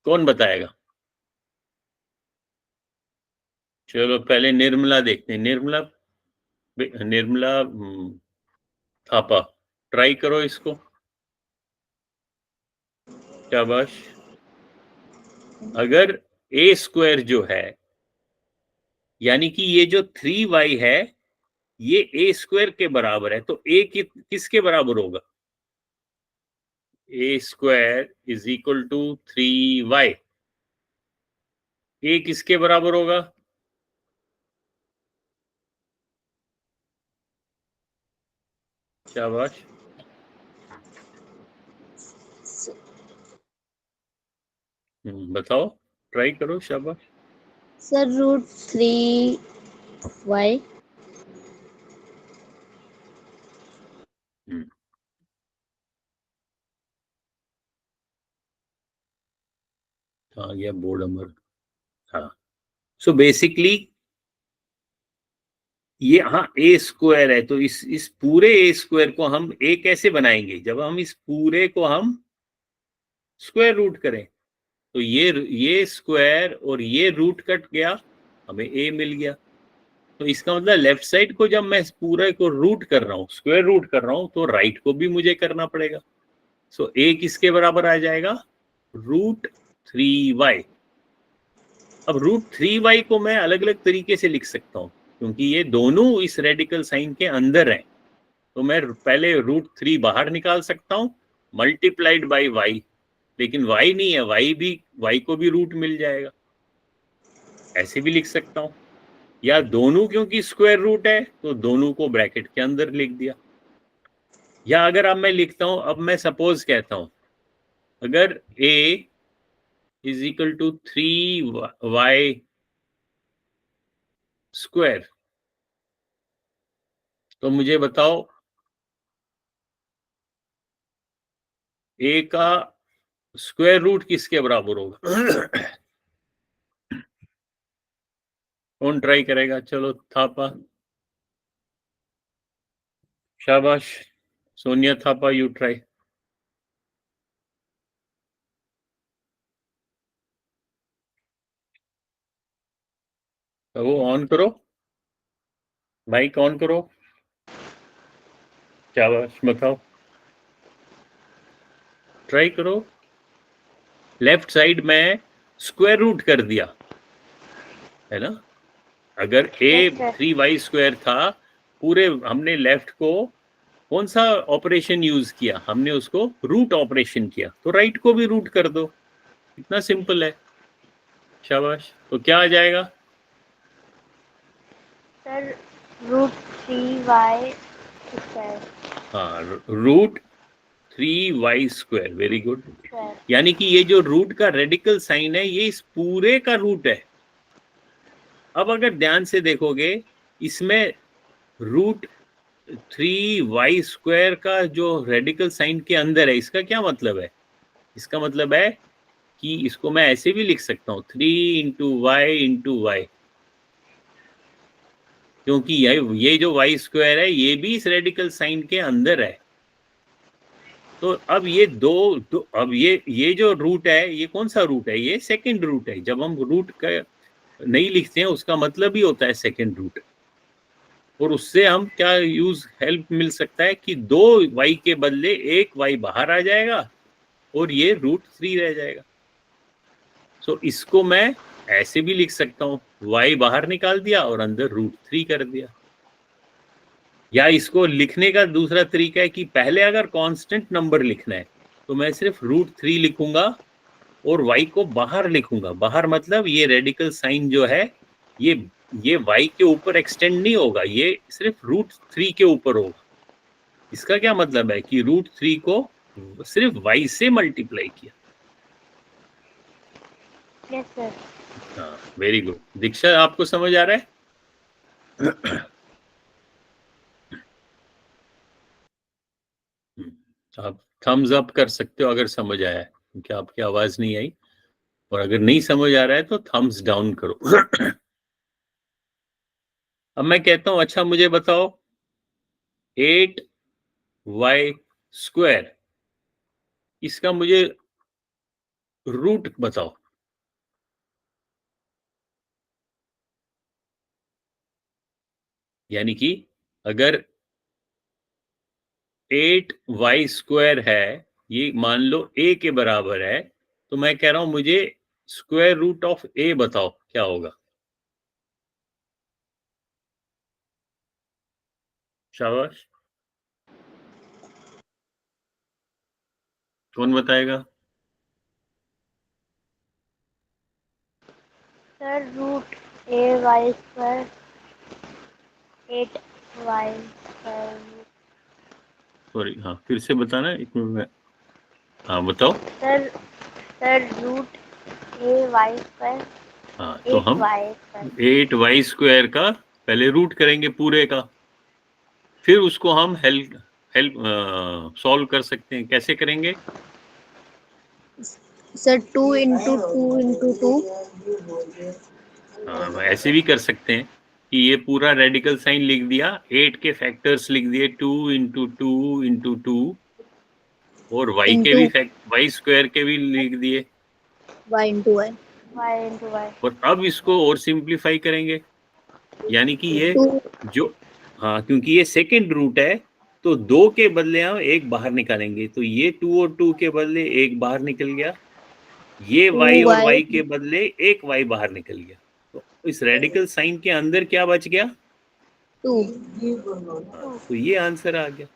कौन बताएगा? चलो पहले निर्मला देखते हैं। निर्मला थापा, ट्राई करो इसको। शाबाश। अगर a² जो है, यानी कि ये जो 3y है ये a² के बराबर है, तो a किसके बराबर होगा? a² is equal to 3y। a किसके बराबर होगा? शाबाश। बताओ, ट्राई करो। शाबाश। Sir, √3y आ गया बोर्ड नंबर। हाँ, सो बेसिकली ये, हाँ, a² है, तो इस पूरे a² को हम a कैसे बनाएंगे? जब हम इस पूरे को हम स्क्वायर रूट करें, तो ये स्क्वायर और ये रूट कट गया, हमें a मिल गया। तो इसका मतलब लेफ्ट साइड को जब मैं पूरे को रूट कर रहा हूँ, स्क्वायर रूट कर रहा हूँ, तो राइट को भी मुझे करना पड़ेगा। सो a किसके बराबर आ जाएगा? √3 3y। अब √3y को मैं अलग अलग तरीके से लिख सकता हूँ क्योंकि ये दोनों इस रेडिकल साइन के अंदर हैं। तो मैं पहले √3 बाहर निकाल सकता हूँ मल्टीप्लाइड बाई y, लेकिन y नहीं है, y को भी रूट मिल जाएगा, ऐसे भी लिख सकता हूँ। या दोनों क्योंकि स्क्वायर रूट है तो दोनों को ब्रैकेट के अंदर लिख दिया। या अगर अब मैं लिखता हूं, अब मैं सपोज कहता हूं अगर a is equal to 3y square, तो मुझे बताओ a का स्क्वायर रूट किसके बराबर होगा? कौन ट्राई करेगा? चलो थापा, शाबाश। Sonia Thapa, you try. तो वो ऑन करो, माइक ऑन करो, शाबाश, बताओ, ट्राई करो। लेफ्ट साइड में स्क्वायर रूट कर दिया है ना। अगर a 3y स्क्वायर था, पूरे हमने लेफ्ट को कौन सा ऑपरेशन यूज किया? हमने उसको रूट ऑपरेशन किया, तो राइट को भी रूट कर दो, इतना सिंपल है। शाबाश। तो क्या आ जाएगा? Sir √3y square. हाँ, √3y square, very good. Square. यानी कि ये जो रूट का रेडिकल साइन है ये इस पूरे का रूट है। अब अगर ध्यान से देखोगे इसमें √3y स्क्वायर का जो रेडिकल साइन के अंदर है, इसका क्या मतलब है? इसका मतलब है कि इसको मैं ऐसे भी लिख सकता हूँ 3 × y, क्योंकि ये जो y स्क्वायर है ये भी इस रेडिकल साइन के अंदर है। तो अब ये अब ये जो रूट है, ये कौन सा रूट है? ये सेकंड रूट है। जब हम रूट का नहीं लिखते हैं उसका मतलब ही होता है सेकंड रूट। और उससे हम क्या हेल्प मिल सकता है कि 2y के बदले 1y बाहर आ जाएगा और ये √3 रह जाएगा। सो इसको मैं ऐसे भी लिख सकता हूँ, y बाहर निकाल दिया और अंदर √3 कर दिया। या इसको लिखने का दूसरा तरीका है कि पहले अगर कांस्टेंट नंबर लिखना है तो मैं सिर्फ √3 लिखूंगा और y को बाहर लिखूंगा। बाहर मतलब ये रेडिकल साइन जो है ये y के ऊपर एक्सटेंड नहीं होगा, ये सिर्फ √3 के ऊपर होगा। इसका क्या मतलब है कि √3 को सिर्फ y से मल्टीप्लाई किया। Yes sir. हाँ, वेरी गुड। दीक्षा, आपको समझ आ रहा है? आप थम्स अप कर सकते हो अगर समझ आया है, क्योंकि आपकी आवाज नहीं आई। और अगर नहीं समझ आ रहा है तो थम्स डाउन करो। अब मैं कहता हूं, अच्छा मुझे बताओ 8y स्क्वायर, इसका मुझे रूट बताओ। यानी कि अगर 8y स्क्वायर है, ये मान लो a के बराबर है, तो मैं कह रहा हूं मुझे स्क्वायर रूट ऑफ a बताओ क्या होगा। शाबाश, कौन बताएगा? Sir √a y square 8y square. Sorry, हाँ फिर से बताना एक मिनट। हाँ बताओ। सर √a y स्क्वायर हाँ, तो हम 8y स्क्वायर। 8y स्क्वायर का पहले रूट करेंगे पूरे का, फिर उसको हम हेल्प सॉल्व कर सकते हैं। कैसे करेंगे? सर 2 × 2 × 2। ऐसे भी कर सकते हैं कि ये पूरा रेडिकल साइन लिख दिया, 8 के फैक्टर्स लिख दिए 2 × 2 × 2, और y के भी y स्क्वायर के भी लिख दिए, y × y। y × y। और अब इसको और सिंप्लीफाई करेंगे। यानी कि ये 2 जो, हाँ क्योंकि ये सेकंड रूट है तो 2 के बदले हम 1 बाहर निकालेंगे, तो ये 2 और 2 के बदले 1 बाहर निकल गया, ये y और Y. y के बदले एक y बाहर निकल गया, तो इस रेडिकल साइन के अंदर क्या बच गया? 2. हाँ, तो ये आंसर आ गया।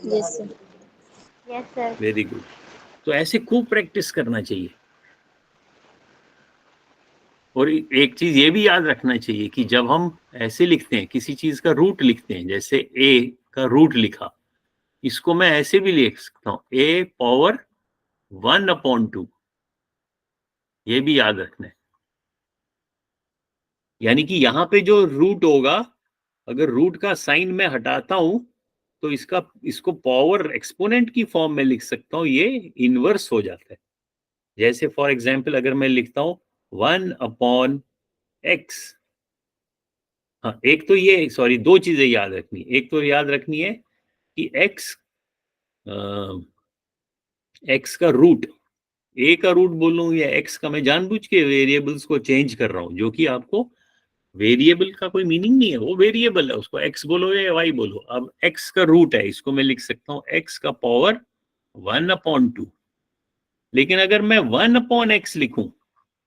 Yes sir. Yes, sir. Very good. तो ऐसे खूब प्रैक्टिस करना चाहिए। और एक चीज ये भी याद रखना चाहिए कि जब हम ऐसे लिखते हैं, किसी चीज का रूट लिखते हैं, जैसे a का रूट लिखा, इसको मैं ऐसे भी लिख सकता हूँ a पावर 1/2। ये भी याद रखना है। यानी कि यहाँ पे जो रूट होगा, अगर रूट का साइन मैं हटाता हूं तो इसको पावर एक्सपोनेंट की फॉर्म में लिख सकता हूं, ये इनवर्स हो जाता है। जैसे फॉर एग्जांपल अगर मैं लिखता हूं 1/x। हाँ, एक तो ये, सॉरी, दो चीजें याद रखनी। एक तो याद रखनी है कि x का रूट, a का रूट बोलूं या x का, मैं जानबूझ के वेरिएबल्स को चेंज कर रहा हूं, जो कि आपको वेरिएबल का कोई मीनिंग नहीं है, वो वेरिएबल है, उसको x बोलो या y बोलो। अब x का रूट है, इसको मैं लिख सकता हूँ x का पावर 1/2। लेकिन अगर मैं 1/x लिखूं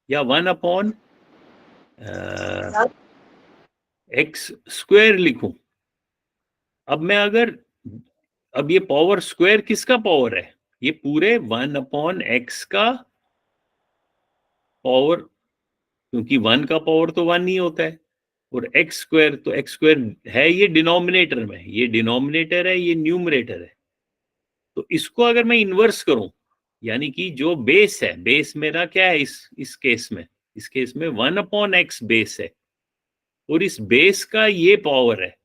या 1/x² लिखूं, अब मैं अगर, अब ये पावर स्क्वायर किसका पावर है? ये पूरे 1/x का पावर, क्योंकि 1 का पावर तो 1 ही होता है, और x² तो x² है ये डिनोमिनेटर में, ये डिनोमिनेटर है, ये न्यूमरेटर है। तो इसको अगर मैं इन्वर्स करूं, यानी कि जो बेस है, बेस मेरा क्या है इस केस में? इस केस में 1/x बेस है, और इस बेस का ये पावर है।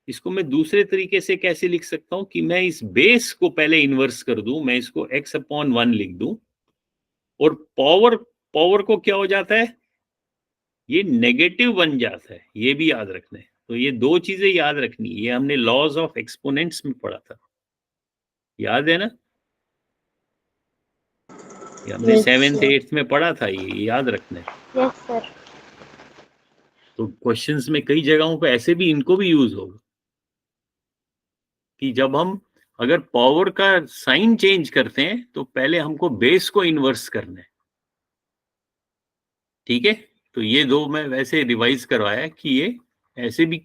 इसको मैं दूसरे तरीके से कैसे लिख सकता हूं कि मैं इस बेस को पहले इन्वर्स कर दूं, मैं इसको x/1 लिख दूं, और पावर, पावर को क्या हो जाता है? ये नेगेटिव बन जाता है। ये भी याद रखना है। तो ये दो चीजें याद रखनी, ये हमने लॉज ऑफ एक्सपोनेंट्स में पढ़ा था, याद है ना? ये हमने Yes, 7th sir. 8th में पढ़ा था, ये याद रखना है। Yes, sir. तो क्वेश्चंस में कई जगहों पे ऐसे भी, इनको भी यूज होगा कि जब हम अगर पावर का साइन चेंज करते हैं तो पहले हमको बेस को इन्वर्स करना है। ठीक है, तो ये दो मैं वैसे रिवाइज करवाया कि ये ऐसे भी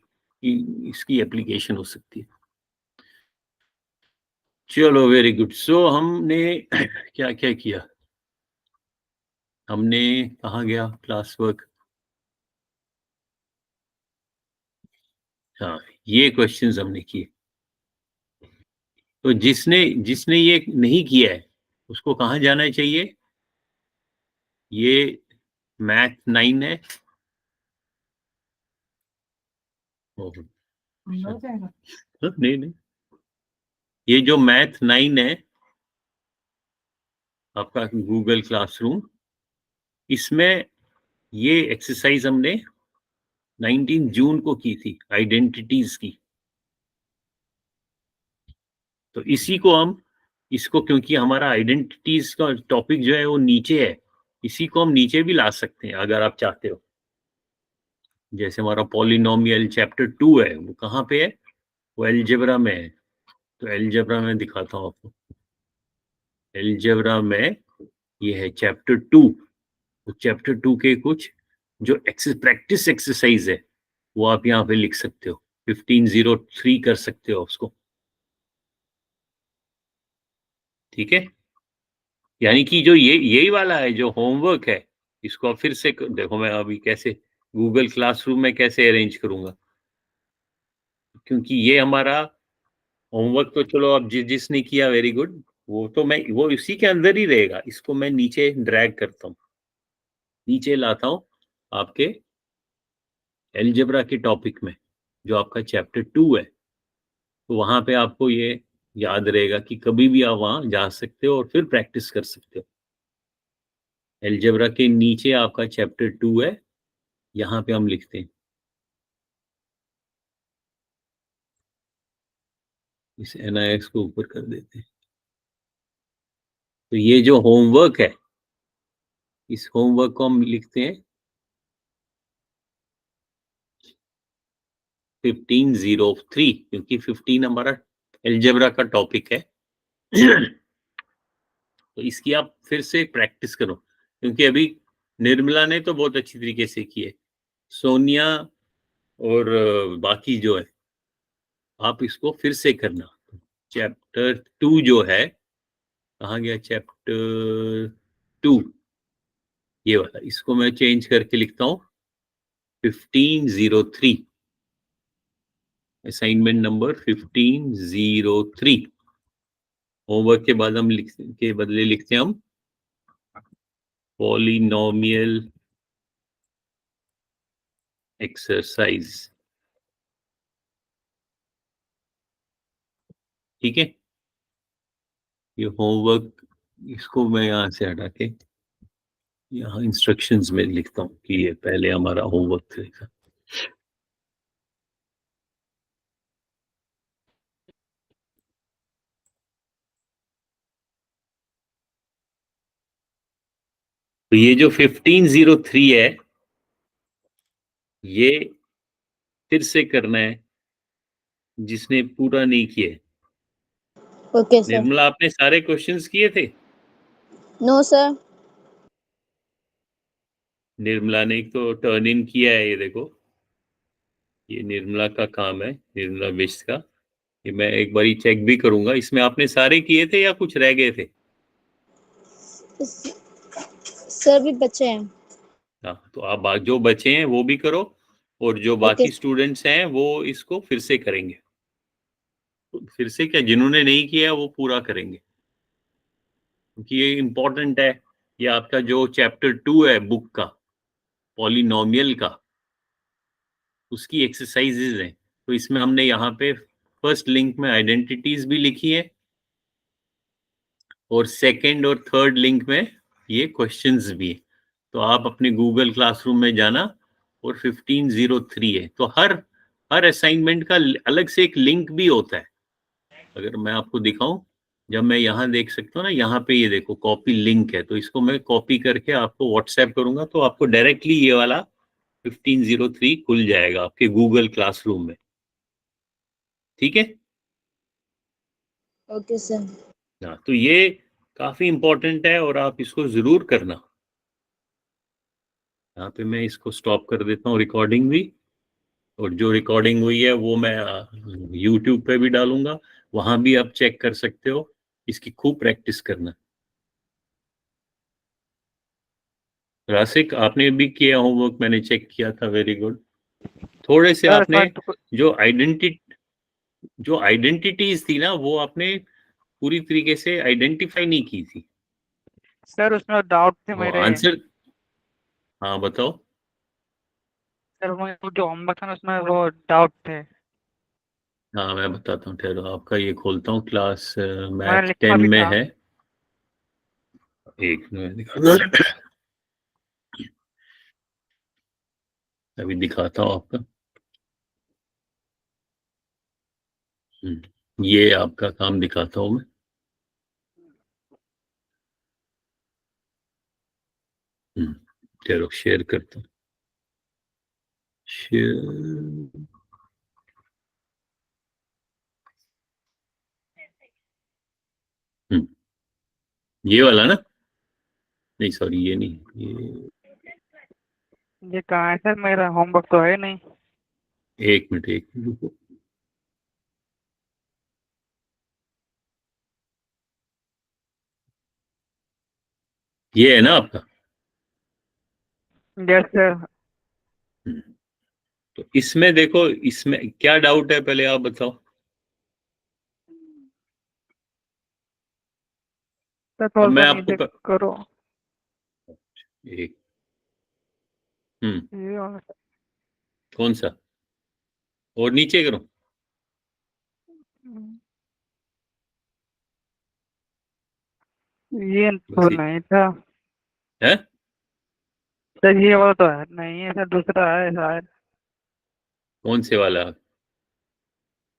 इसकी एप्लीकेशन हो सकती है। चलो, वेरी गुड। सो हमने क्या क्या किया? हमने कहाँ गया क्लास वर्क? हाँ, ये क्वेश्चंस हमने किए। तो जिसने जिसने ये नहीं किया है उसको कहाँ जाना चाहिए? ये मैथ 9 है। ओह, नहीं नहीं, ये जो मैथ 9 है आपका गूगल क्लासरूम, इसमें ये एक्सरसाइज हमने 19 जून को की थी, आइडेंटिटीज की। तो इसी को हम, इसको, क्योंकि हमारा आइडेंटिटीज का टॉपिक जो है वो नीचे है, इसी को हम नीचे भी ला सकते हैं अगर आप चाहते हो। जैसे हमारा पॉलिनोमियल चैप्टर 2 है, वो कहाँ पे है? वो अलजेब्रा में है। तो अलजेब्रा में दिखाता हूँ आपको। अलजेब्रा में ये है चैप्टर 2। तो चैप्टर 2 के कुछ जो प्रैक्टिस एक्सरसाइज है वो आप यहाँ पे लिख सकते हो, 1503 कर सकते हो उसको। ठीक है, यानी कि जो ये यही वाला है जो होमवर्क है, इसको आप फिर से देखो, मैं अभी कैसे गूगल क्लासरूम में कैसे अरेंज करूंगा, क्योंकि ये हमारा होमवर्क तो चलो अब जिसने किया वेरी गुड, वो तो मैं, वो इसी के अंदर ही रहेगा। इसको मैं नीचे ड्रैग करता हूँ, नीचे लाता हूँ आपके अलजेब्रा के टॉपिक में, जो आपका चैप्टर 2 है। तो वहां पे आपको ये याद रहेगा कि कभी भी आप वहां जा सकते हो और फिर प्रैक्टिस कर सकते हो। अलजेब्रा के नीचे आपका चैप्टर 2 है, यहाँ पे हम लिखते हैं। इस NIX को ऊपर कर देते हैं। तो ये जो होमवर्क है, इस होमवर्क को हम लिखते हैं 1503, क्योंकि 15 हमारा अलजेब्रा का टॉपिक है। तो इसकी आप फिर से प्रैक्टिस करो, क्योंकि अभी निर्मला ने तो बहुत अच्छी तरीके से की है, सोनिया और बाकी जो है आप इसको फिर से करना। चैप्टर 2 जो है, कहाँ गया चैप्टर 2, ये वाला, इसको मैं चेंज करके लिखता हूँ 1503, असाइनमेंट नंबर 1503। होमवर्क के बाद हम के बदले लिखते हैं हम पॉलिनोमियल एक्सरसाइज। ठीक है, ये होमवर्क, इसको मैं यहाँ से हटा के यहाँ इंस्ट्रक्शंस में लिखता हूँ कि ये पहले हमारा होमवर्क था। तो ये जो 1503 है, ये फिर से करना है जिसने पूरा नहीं किया है। Okay sir. निर्मला, आपने सारे क्वेश्चंस किए थे? No sir. निर्मला ने एक तो टर्न इन किया है, ये देखो, ये निर्मला का काम है, निर्मला विश्व का। ये मैं एक बारी चेक भी करूंगा, इसमें आपने सारे किए थे या कुछ रह गए थे? सर भी बच्चे हैं। हाँ, तो आप जो बचे हैं वो भी करो, और जो बाकी स्टूडेंट्स हैं वो इसको फिर से करेंगे। तो फिर से क्या, जिन्होंने नहीं किया वो पूरा करेंगे, क्योंकि ये इम्पोर्टेंट है। ये आपका जो चैप्टर 2 है बुक का, पॉलिनोमियल का, उसकी एक्सरसाइजेज हैं। तो इसमें हमने यहाँ पे फर्स्ट लिंक में आइडेंटिटीज भी लिखी है, और सेकंड और थर्ड लिंक में ये क्वेश्चंस भी है। तो आप अपने गूगल क्लासरूम में जाना, और 1503 है, तो हर असाइनमेंट का अलग से एक लिंक भी होता है। अगर मैं आपको दिखाऊं, जब मैं यहाँ देख सकता हूँ ना, यहाँ पे ये देखो कॉपी लिंक है, तो इसको मैं कॉपी करके आपको व्हाट्सएप करूंगा, तो आपको डायरेक्टली ये वाला 1503 खुल जाएगा आपके गूगल क्लासरूम में। ठीक है? Okay sir. हाँ, तो ये काफी इंपॉर्टेंट है और आप इसको जरूर करना। यहाँ पे मैं इसको स्टॉप कर देता हूँ रिकॉर्डिंग भी, और जो रिकॉर्डिंग हुई है वो मैं YouTube पे भी डालूंगा, वहां भी आप चेक कर सकते हो। इसकी खूब प्रैक्टिस करना। रासिक, आपने भी किया होमवर्क, मैंने चेक किया था, वेरी गुड। थोड़े से सर आपने इसमें जो आइडेंटिटीज थी ना, वो आपने पूरी तरीके से आइडेंटिफाई नहीं की थी। सर उसमें डाउट थे वो मेरे। आंसर, हाँ बताओ। सर वो जो होमवर्क था ना उसमें वो डाउट थे। हाँ मैं बताता हूँ, ठहरो, आपका ये खोलता हूँ, क्लास मैंने मैथ लिखा 10 भी में था। है। एक मिनट दिखाता, अभी दिखाता हूँ आपका। ये आपका काम दिखाता हूँ मैं। चलो शेयर करता हूँ, शेयर। ये वाला ना, नहीं सॉरी, ये नहीं, ये कहाँ है सर, मेरा होमवर्क तो है नहीं। एक मिनट रुको। ये है ना आपका? Yes sir. तो इसमें देखो, इसमें क्या डाउट है पहले आप बताओ। सर अब थोड़ा मैं सा आपको नीचे करो। एक ये वाला। कौन सा, और नीचे करो। ये बस तो नहीं था है। सर, ये वाला तो है नहीं है सर, दूसरा है शायद। कौन से वाला?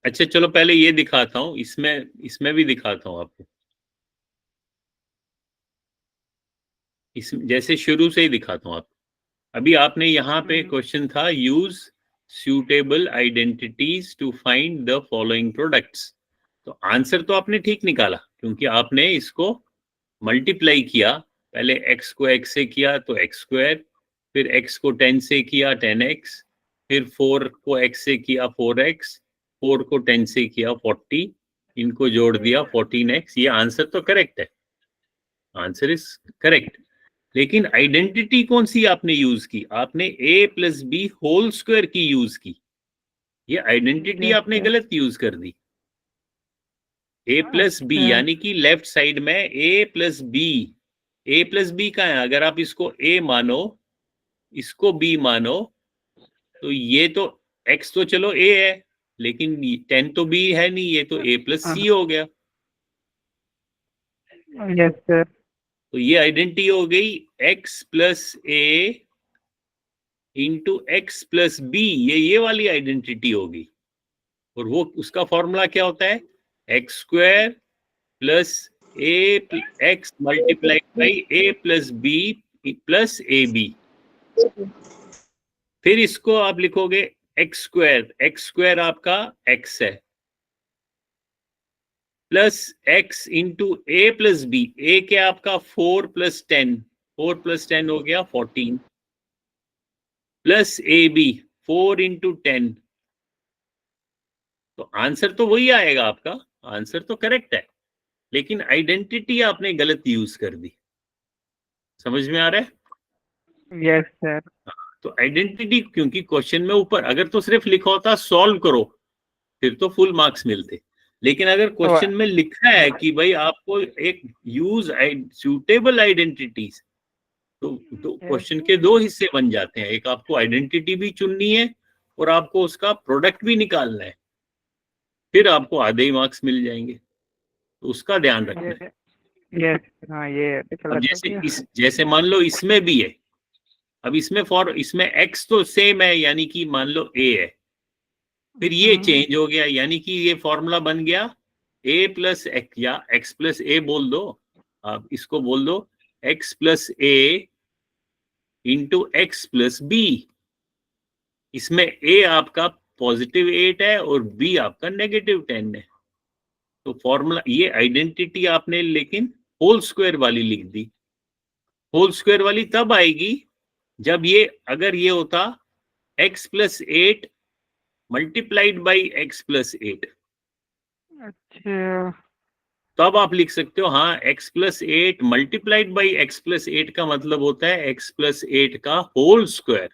अच्छा चलो पहले ये दिखाता हूँ, इसमें इसमें भी दिखाता हूँ आपको। इस जैसे शुरू से ही दिखाता हूँ आपको। अभी आपने यहाँ पे क्वेश्चन था, use suitable identities to find the following products. तो आंसर तो आपने ठीक निकाला, क्योंकि आपने इसको मल्टीप्लाई किया, पहले x को x से किया तो x स्क्वायर, फिर x को 10 से किया 10x, फिर 4 को x से किया 4x, 4 को 10 से किया 40, इनको जोड़ दिया 14x। ये आंसर तो करेक्ट है, आंसर इज करेक्ट। लेकिन आइडेंटिटी कौन सी आपने यूज की? आपने a plus b whole square की यूज की। ये आइडेंटिटी Yes, आपने sir. गलत यूज कर दी। a प्लस बी अच्छा। यानी कि लेफ्ट साइड में a प्लस बी का है। अगर आप इसको a मानो, इसको b मानो, तो ये तो x तो चलो a है, लेकिन 10 तो b है नहीं, ये तो a प्लस c हो गया। Yes, sir. तो ये आइडेंटिटी हो गई x plus a into x plus b, ये वाली आइडेंटिटी होगी। और वो उसका फॉर्मूला क्या होता है? X square plus a x multiplied by a plus b plus a b. फिर इसको आप लिखोगे एक्स स्क्वायर आपका एक्स है, plus x into a plus b, a के आपका 4 प्लस 10, 4 प्लस 10 हो गया 14, प्लस ए बी 4 इंटू 10। तो आंसर तो वही आएगा आपका, आंसर तो करेक्ट है, लेकिन आइडेंटिटी आपने गलत यूज कर दी। समझ में आ रहा है? Yes, sir. तो आइडेंटिटी, क्योंकि क्वेश्चन में ऊपर अगर तो सिर्फ लिखा होता सॉल्व करो, फिर तो फुल मार्क्स मिलते। लेकिन अगर क्वेश्चन में लिखा है कि भाई आपको एक यूज सूटेबल आइडेंटिटीज, तो क्वेश्चन के दो हिस्से बन जाते हैं। एक आपको आइडेंटिटी भी चुननी है और आपको उसका प्रोडक्ट भी निकालना है, फिर आपको आधे ही मार्क्स मिल जाएंगे। तो उसका ध्यान रखना है। Yes, हाँ ये अब जैसे मान लो इसमें भी है, अब इसमें x तो सेम है, यानी कि मान लो a है, फिर ये चेंज हो गया, यानी कि ये फॉर्मूला बन गया a प्लस एक्स, या x प्लस ए बोल दो, आप इसको बोल दो x plus a into x plus B. इसमें a आपका पॉजिटिव 8 है और b आपका नेगेटिव 10 है। तो फॉर्मूला, ये आइडेंटिटी आपने लेकिन होल स्क्वायर वाली लिख दी। होल स्क्वायर वाली तब आएगी जब ये, अगर ये होता x plus 8 multiplied by x plus 8, अच्छा। तब आप लिख सकते हो हाँ x plus 8 multiplied by x plus 8 का मतलब होता है x प्लस 8 का होल स्क्वायर।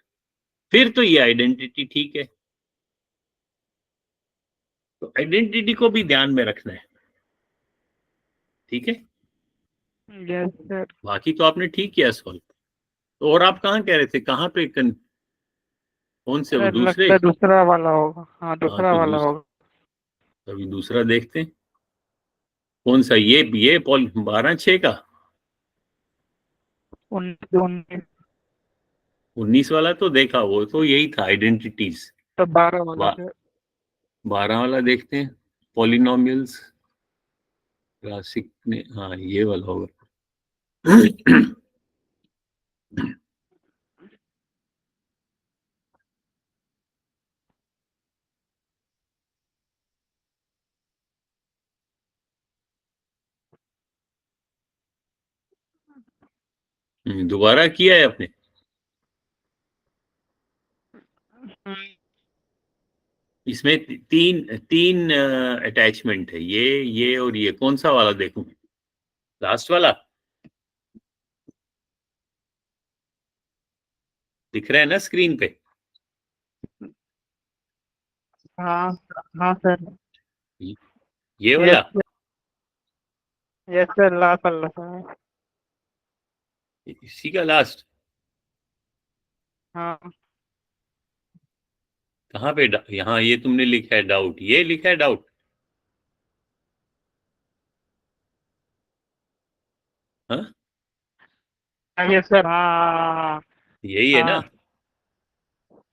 फिर तो ये आइडेंटिटी ठीक है। तो आइडेंटिटी को भी ध्यान में रखना है, ठीक है? Yes, sir. बाकी तो आपने ठीक किया सॉल्व। तो और आप कहाँ कह रहे थे, कहाँ पे कौन से, वो सर दूसरे? लगता है दूसरा वाला होगा। हाँ हाँ, दूसरा तो वाला होगा। अभी दूसरा देखते हैं कौन सा। ये पॉल 12/6 का 19 19 वाला तो देखा, वो तो यही था आइडेंटिटीज। तो 12 वाला बा- सर। 12 वाला देखते हैं, पॉलिनोमियल्स क्लासिक ने, हाँ ये वाला होगा। दोबारा किया है आपने? इसमें तीन अटैचमेंट है, ये और ये। कौन सा वाला देखूं? लास्ट वाला दिख रहा है ना स्क्रीन पे? हाँ हाँ सर। ये वाला? यस सर, लास्ट वाला सर। इसी का लास्ट? हाँ कहाँ पे यहाँ ये तुमने लिखा है डाउट, ये लिखा है डाउट? हाँ यस सर। हाँ यही है ना? हाँ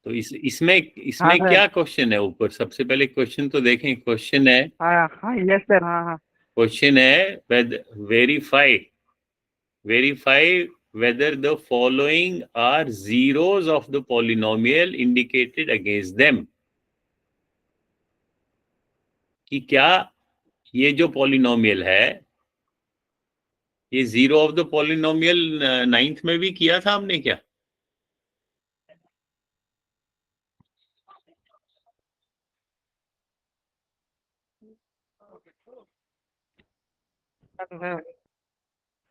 तो इसमें हाँ सर। क्या क्वेश्चन है ऊपर? सबसे पहले क्वेश्चन तो देखें। क्वेश्चन है, हाँ हाँ यस सर। हाँ हाँ क्वेश्चन है verify whether the following are zeros of the polynomial indicated against them। कि क्या ये जो पॉलिनोमियल है ये zero of the polynomial ninth में भी किया था हमने क्या?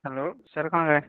हेलो सर, कहाँ गए?